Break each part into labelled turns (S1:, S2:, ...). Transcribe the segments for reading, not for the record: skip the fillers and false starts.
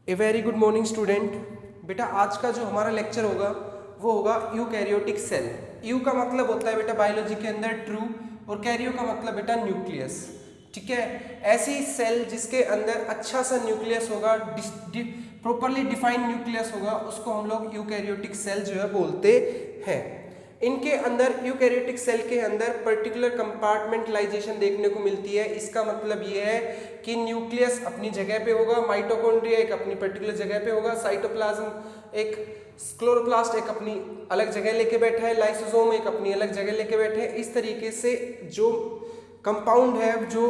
S1: A very good morning student. बेटा आज का जो हमारा लेक्चर होगा वो होगा यूकैरियोटिक सेल। यू का मतलब होता है बेटा बायोलॉजी के अंदर ट्रू, और कैरियो का मतलब बेटा न्यूक्लियस। ठीक है, ऐसी सेल जिसके अंदर अच्छा सा न्यूक्लियस होगा, प्रॉपरली डिफाइंड न्यूक्लियस होगा, उसको हम लोग यूकैरियोटिक सेल जो है बोलते हैं। इनके अंदर यूकैरियोटिक सेल के अंदर पर्टिकुलर कंपार्टमेंटलाइजेशन देखने को मिलती है। इसका मतलब ये है कि न्यूक्लियस अपनी जगह पे होगा, माइटोकॉन्ड्रिया एक अपनी पर्टिकुलर जगह पे होगा, साइटोप्लाज्म एक, क्लोरोप्लास्ट एक अपनी अलग जगह लेके बैठा है, लाइसोसोम एक अपनी अलग जगह लेके बैठे हैं। इस तरीके से जो कंपाउंड है, जो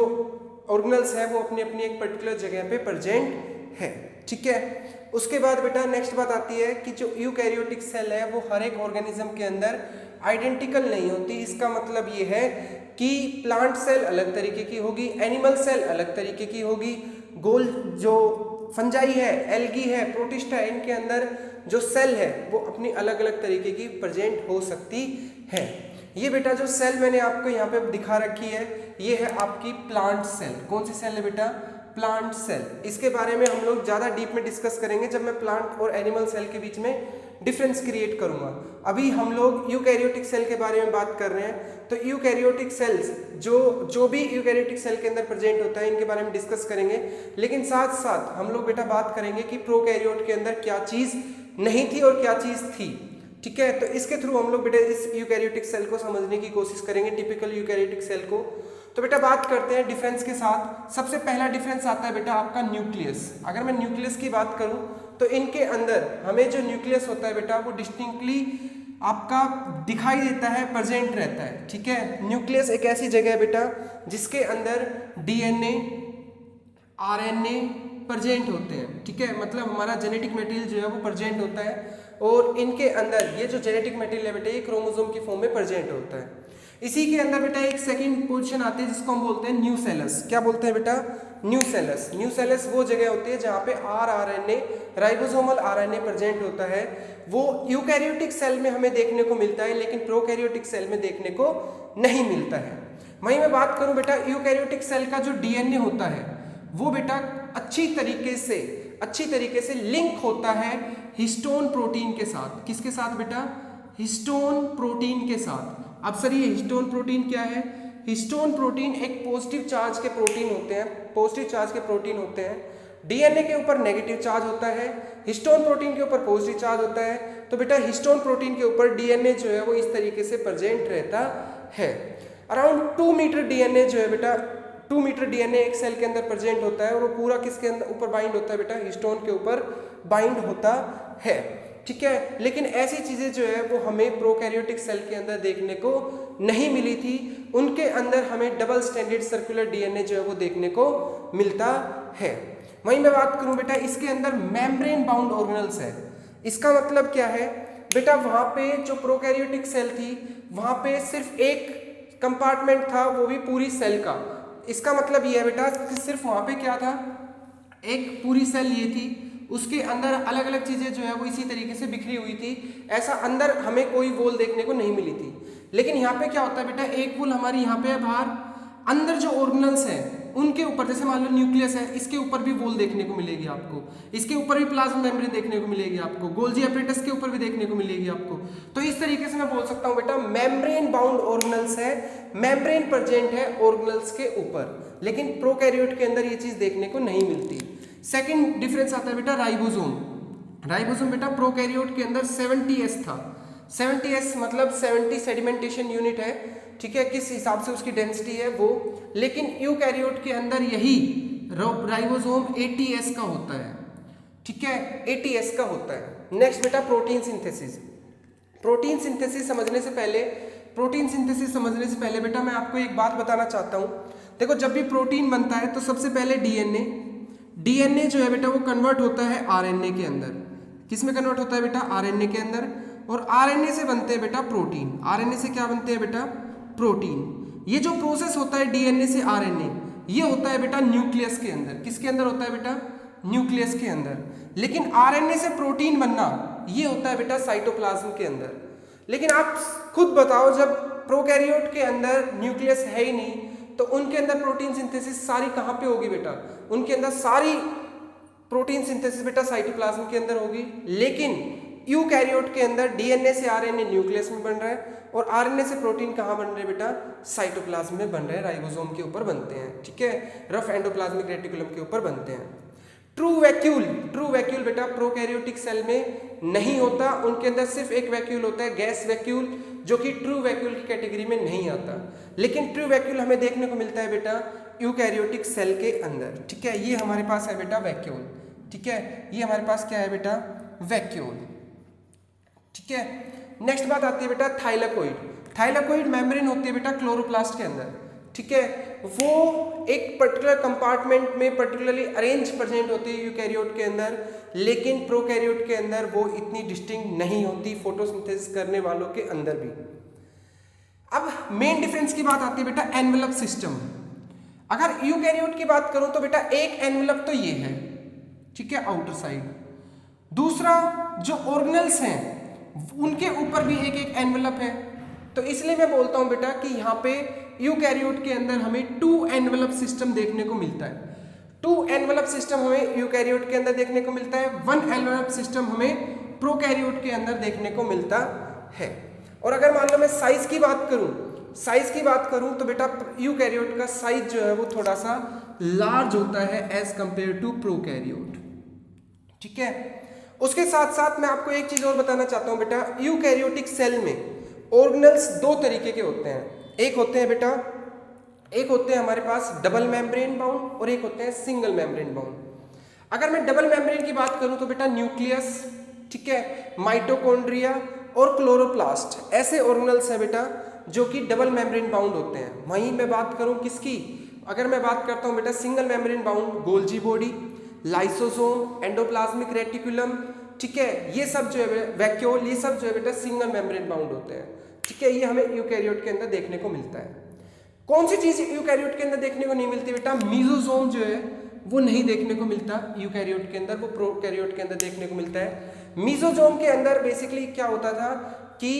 S1: ऑर्गेनल्स है, वो अपनी अपनी एक पर्टिकुलर जगह पे प्रेजेंट है। ठीक है, उसके बाद बेटा नेक्स्ट बात आती है कि जो यूकैरियोटिक सेल है वो हर एक ऑर्गेनिज्म के अंदर आइडेंटिकल नहीं होती। इसका मतलब ये है कि प्लांट सेल अलग तरीके की होगी, एनिमल सेल अलग तरीके की होगी, गोल जो फंजाई है, एल्गी है, प्रोटिस्टा है, इनके अंदर जो सेल है वो अपनी अलग अलग तरीके की प्रेजेंट हो सकती है। ये बेटा जो सेल मैंने आपको यहाँ पे दिखा रखी है, ये है आपकी प्लांट सेल। कौन सी सेल है बेटा? Plant cell. इसके बारे में हम लोग ज़्यादा डीप में डिस्कस करेंगे जब मैं प्लांट और एनिमल सेल के बीच में डिफरेंस क्रिएट करूंगा। अभी हम लोग यूकैरियोटिक सेल के बारे में बात कर रहे हैं, तो यूकैरियोटिक सेल्स जो भी यूकैरियोटिक सेल के अंदर प्रेजेंट होता है इनके बारे में डिस्कस करेंगे। लेकिन साथ साथ हम लोग बेटा बात करेंगे कि प्रोकैरियोट के अंदर क्या चीज़ नहीं थी और क्या चीज़ थी। ठीक है, तो इसके थ्रू हम लोग बेटा इस यूकैरियोटिक सेल को समझने की कोशिश करेंगे, टिपिकल यूकैरियोटिक सेल को। तो बेटा बात करते हैं डिफरेंस के साथ। सबसे पहला डिफरेंस आता है बेटा आपका न्यूक्लियस। अगर मैं न्यूक्लियस की बात करूं तो इनके अंदर हमें जो न्यूक्लियस होता है बेटा वो डिस्टिंक्टली आपका दिखाई देता है, प्रेजेंट रहता है। ठीक है, न्यूक्लियस एक ऐसी जगह है बेटा जिसके अंदर डीएनए, आरएनए प्रेजेंट होते हैं। ठीक है, मतलब हमारा जेनेटिक मटेरियल जो है वो प्रेजेंट होता है, और इनके अंदर ये जो जेनेटिक मटेरियल है बेटा ये क्रोमोसोम की फॉर्म में प्रेजेंट होता है। इसी के अंदर बेटा एक सेकंड पोजीशन आती है जिसको हम बोलते हैं न्यूसेलस। क्या बोलते हैं बेटा? न्यूसेलस। न्यूसेलस वो जगह होती है जहाँ पे आरएनए, राइबोसोमल आरएनए प्रेजेंट होता है। वो यूकैरियोटिक सेल में हमें देखने को मिलता है, लेकिन प्रोकैरियोटिक सेल में देखने को नहीं मिलता है। वहीं मैं बात करूं बेटा यूकैरियोटिक सेल का जो डीएनए होता है वो बेटा अच्छी तरीके से लिंक होता है हिस्टोन प्रोटीन के साथ। किसके साथ बेटा? हिस्टोन प्रोटीन के साथ। अब सर ये हिस्टोन प्रोटीन क्या है? हिस्टोन प्रोटीन एक पॉजिटिव चार्ज के प्रोटीन होते हैं, पॉजिटिव चार्ज के प्रोटीन होते हैं। डीएनए के ऊपर नेगेटिव चार्ज होता है, हिस्टोन प्रोटीन के ऊपर पॉजिटिव चार्ज होता है। तो बेटा हिस्टोन प्रोटीन के ऊपर डीएनए जो है वो इस तरीके से प्रेजेंट रहता है। अराउंड 2 मीटर डीएनए जो है बेटा, 2 मीटर डीएनए एक सेल के अंदर प्रेजेंट होता है, और वो पूरा किसके अंदर ऊपर बाइंड होता है बेटा? हिस्टोन के ऊपर बाइंड होता है। ठीक है, लेकिन ऐसी चीजें जो है वो हमें प्रोकैरियोटिक सेल के अंदर देखने को नहीं मिली थी। उनके अंदर हमें डबल स्टैंडर्ड सर्कुलर डीएनए जो है वो देखने को मिलता है। वहीं मैं बात करूं बेटा इसके अंदर मेम्ब्रेन बाउंड ऑर्गेनल्स है। इसका मतलब क्या है बेटा? वहां पे जो प्रोकैरियोटिक सेल थी वहां पे सिर्फ एक कंपार्टमेंट था, वो भी पूरी सेल का। इसका मतलब ये है बेटा कि सिर्फ वहां पे क्या था, एक पूरी सेल ये थी, उसके अंदर अलग अलग चीजें जो है वो इसी तरीके से बिखरी हुई थी। ऐसा अंदर हमें कोई वॉल देखने को नहीं मिली थी। लेकिन यहाँ पे क्या होता है बेटा, एक वॉल हमारी यहाँ पे है बाहर, अंदर जो ऑर्गेनल्स हैं उनके ऊपर, जैसे मान लो न्यूक्लियस है, इसके ऊपर भी वॉल देखने को मिलेगी आपको, इसके ऊपर भी प्लाज्मा मेम्ब्रेन देखने को मिलेगी आपको, गोल्जी एपरेटस के ऊपर भी देखने को मिलेगी आपको। तो इस तरीके से मैं बोल सकता हूँ बेटा मेम्ब्रेन बाउंड ऑर्गेनल्स है, मेम्ब्रेन प्रेजेंट है ऑर्गेनल्स के ऊपर, लेकिन प्रोकैरियोट के अंदर ये चीज देखने को नहीं मिलती। सेकंड डिफरेंस आता है बेटा राइबोसोम। राइबोसोम बेटा प्रोकैरियोट के अंदर 70S था। 70S मतलब 70 सेडिमेंटेशन यूनिट है। ठीक है, किस हिसाब से उसकी डेंसिटी है वो। लेकिन यूकैरियोट के अंदर यही राइबोसोम 80S का होता है। ठीक है, 80S का होता है। नेक्स्ट बेटा प्रोटीन सिंथेसिस। प्रोटीन सिंथेसिस समझने से पहले बेटा मैं आपको एक बात बताना चाहता हूं। देखो, जब भी प्रोटीन बनता है तो सबसे पहले डीएनए जो है बेटा वो कन्वर्ट होता है आरएनए के अंदर। किस में कन्वर्ट होता है बेटा? आरएनए के अंदर। और आरएनए से बनते हैं बेटा प्रोटीन। आरएनए से क्या बनते हैं बेटा? प्रोटीन। ये जो प्रोसेस होता है डीएनए से आरएनए, ये होता है बेटा न्यूक्लियस के अंदर। किसके अंदर होता है बेटा? न्यूक्लियस के अंदर। लेकिन आरएनए से प्रोटीन बनना ये होता है बेटा साइटोप्लाज्म के अंदर। लेकिन आप खुद बताओ, जब प्रोकैरियोट के अंदर न्यूक्लियस है ही नहीं तो उनके अंदर प्रोटीन सिंथेसिस सारी कहाँ पे होगी बेटा? उनके अंदर सारी प्रोटीन सिंथेसिस बेटा साइटोप्लाज्म के अंदर होगी, लेकिन यूकैरियोट के अंदर डीएनए से आरएनए न्यूक्लियस में बन रहा है और आरएनए से प्रोटीन कहाँ बन रहे हैं बेटा, साइटोप्लाज्म में बन रहे हैं, राइबोसोम के ऊपर बनते हैं, ठीक है, रफ एंडोप्लाज्मिक रेटिकुलम के ऊपर बनते हैं। ट्रू वैक्यूल बेटा प्रोकैरियोटिक सेल में नहीं होता, उनके अंदर सिर्फ एक वैक्यूल होता है, गैस वैक्यूल, जो कि ट्रू वैक्यूल की कैटेगरी में नहीं आता, लेकिन ट्रू वैक्यूल हमें देखने को मिलता है बेटा यूकैरियोटिक सेल के अंदर, ठीक है। ये हमारे पास है बेटा वैक्यूल, ठीक है, ये हमारे पास क्या है बेटा, वैक्यूल, ठीक है। नेक्स्ट बात आती है बेटा थाइलाकोइड मेम्ब्रेन होती है बेटा क्लोरोप्लास्ट के अंदर, ठीक है, वो एक पर्टिकुलर कंपार्टमेंट में पर्टिकुलरली अरेंज प्रेजेंट होती है यूकैरियोट के अंदर, लेकिन प्रोकैरियोट के अंदर वो इतनी डिस्टिंक्ट नहीं होती फोटोसिंथेसिस करने वालों के अंदर भी। अब मेन डिफरेंस की बात आती है बेटा एनवेलप सिस्टम। अगर यूकैरियोट की बात करूं तो बेटा एक एनवेलप तो ये है, ठीक है, आउटर साइड, दूसरा जो ऑर्गेनल्स हैं उनके ऊपर भी एक एक एनवेलप है, तो इसलिए मैं बोलता हूं बेटा कि यहाँ पे यूकैरियोट के अंदर हमें 2 एनवेलप सिस्टम देखने को मिलता है। 2 एनवेलप सिस्टम हमें यूकैरियोट के अंदर देखने को मिलता है, 1 एनवेलप सिस्टम हमें प्रोकैरियोट के अंदर देखने को मिलता है। और अगर मान लो मैं साइज की बात करूं तो बेटा यूकैरियोट का साइज जो है वो थोड़ा सा लार्ज होता है एज कंपेयर टू प्रोकैरियोट, ठीक है। उसके साथ साथ मैं आपको एक चीज और बताना चाहता हूं बेटा, यूकैरियोटिक सेल में ऑर्गेनल्स 2 तरीके के होते हैं, एक होते हैं हमारे पास डबल मेम्ब्रेन बाउंड और एक होते हैं सिंगल मेम्ब्रेन बाउंड। अगर मैं डबल मेम्ब्रेन की बात करूं तो बेटा न्यूक्लियस, ठीक है, माइटोकॉन्ड्रिया और क्लोरोप्लास्ट ऐसे ऑर्गेनल्स हैं बेटा जो कि डबल मेम्ब्रेन बाउंड होते हैं। वहीं मैं बात करूं किसकी, अगर मैं बात करता हूं बेटा single membrane bound, Golgi body, lysosome, endoplasmic reticulum, ठीक है, ये सब जो है वैक्यूल, ये सब जो है बेटा सिंगल मेम्ब्रेन बाउंड होते हैं, ठीक है। ये हमें यूकैरियोट के अंदर देखने को मिलता है। कौन सी चीज यूकैरियोट के अंदर देखने को नहीं मिलती बेटा, मीजोसोम जो है वो नहीं देखने को मिलता यूकैरियोट के अंदर, वो प्रोकैरियोट के अंदर देखने को मिलता है। मीजोसोम के अंदर बेसिकली क्या होता था कि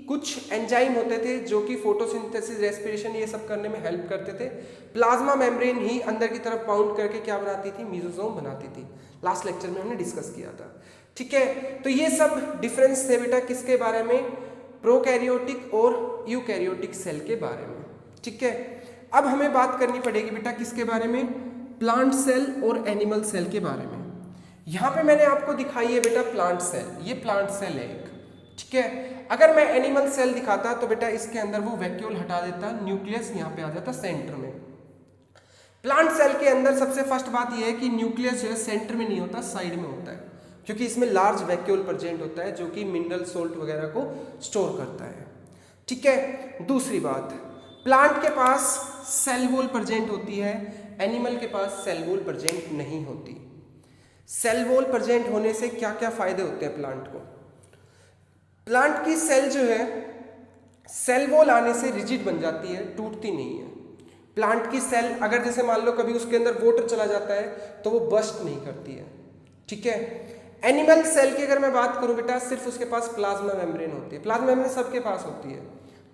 S1: कुछ एंजाइम होते थे जो कि फोटोसिंथेसिस, रेस्पिरेशन ये सब करने में हेल्प करते थे। प्लाज्मा मेम्ब्रेन ही अंदर की तरफ बाउंड करके क्या बनाती थी, मीजोसोम बनाती थी। लास्ट लेक्चर में हमने डिस्कस किया था, ठीक है। तो ये सब डिफरेंस थे बेटा किसके बारे में, प्रोकैरियोटिक और यूकैरियोटिक सेल के बारे में, ठीक है। अब हमें बात करनी पड़ेगी बेटा किसके बारे में, प्लांट सेल और एनिमल सेल के बारे में। यहाँ पे मैंने आपको दिखाई है बेटा प्लांट सेल, ये प्लांट सेल है एक, ठीक है। अगर मैं एनिमल सेल दिखाता तो बेटा इसके अंदर वो वैक्यूल हटा देता, न्यूक्लियस यहाँ पे आ जाता सेंटर में। प्लांट सेल के अंदर सबसे फर्स्ट बात यह है कि न्यूक्लियस जो है सेंटर में नहीं होता, साइड में होता है, क्योंकि इसमें लार्ज वैक्यूल प्रेजेंट होता है जो कि मिनरल सोल्ट वगैरह को स्टोर करता है, ठीक है। दूसरी बात, प्लांट के पास सेल वॉल प्रेजेंट होती है, एनिमल के पास सेल वॉल प्रेजेंट नहीं होती। सेल वॉल प्रेजेंट होने से क्या क्या फायदे होते हैं प्लांट को, प्लांट की सेल जो है सेल वॉल आने से रिजिड बन जाती है, टूटती नहीं है। प्लांट की सेल अगर जैसे मान लो कभी उसके अंदर वाटर चला जाता है तो वो बस्ट नहीं करती है, ठीक है। एनिमल सेल की अगर मैं बात करूं बेटा, सिर्फ उसके पास प्लाज्मा मेम्ब्रेन होती है, प्लाज्मा मेम्ब्रेन सबके पास होती है,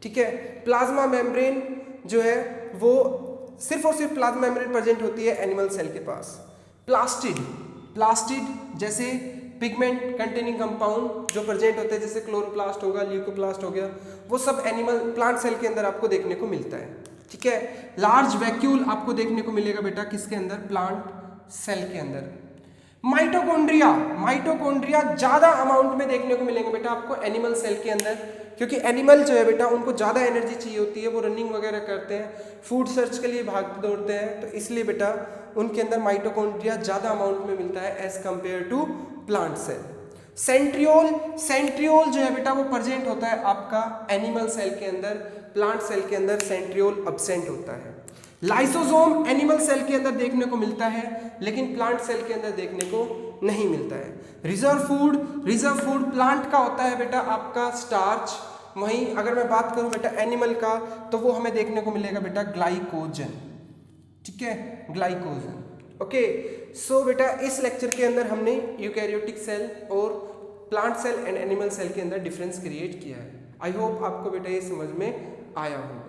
S1: ठीक है। प्लाज्मा मेम्ब्रेन जो है वो सिर्फ और सिर्फ प्लाज्मा मेम्ब्रेन प्रेजेंट होती है एनिमल सेल के पास। प्लास्टिड जैसे पिगमेंट कंटेनिंग कंपाउंड जो प्रेजेंट होते हैं, जैसे क्लोरोप्लास्ट होगा, ल्यूकोप्लास्ट हो गया, वो सब एनिमल प्लांट सेल के अंदर आपको देखने को मिलता है, ठीक है। लार्ज वैक्यूल आपको देखने को मिलेगा बेटा किसके अंदर, प्लांट सेल के अंदर। माइटोकॉन्ड्रिया ज्यादा अमाउंट में देखने को मिलेंगे बेटा आपको एनिमल सेल के अंदर, क्योंकि एनिमल जो है बेटा उनको ज्यादा एनर्जी चाहिए होती है, वो रनिंग वगैरह करते हैं, फूड सर्च के लिए भागते दौड़ते हैं, तो इसलिए बेटा उनके अंदर माइटोकॉन्ड्रिया ज्यादा अमाउंट में मिलता है as compare to plant cell. Centriole जो है बेटा वो प्रेजेंट होता है आपका एनिमल सेल के अंदर, प्लांट सेल के अंदर सेंट्रियोल एब्सेंट होता है। लाइसोसोम एनिमल सेल के अंदर देखने को मिलता है लेकिन प्लांट सेल के अंदर देखने को नहीं मिलता है। रिजर्व फूड प्लांट का होता है बेटा आपका स्टार्च, वहीं अगर मैं बात करूं बेटा एनिमल का तो वो हमें देखने को मिलेगा बेटा ग्लाइकोजन, ठीक है, ग्लाइकोजन। ओके, सो बेटा इस लेक्चर के अंदर हमने यूकैरियोटिक सेल और plant cell and animal cell के अंदर डिफरेंस क्रिएट किया है। आई होप आपको बेटा ये समझ में आया हो।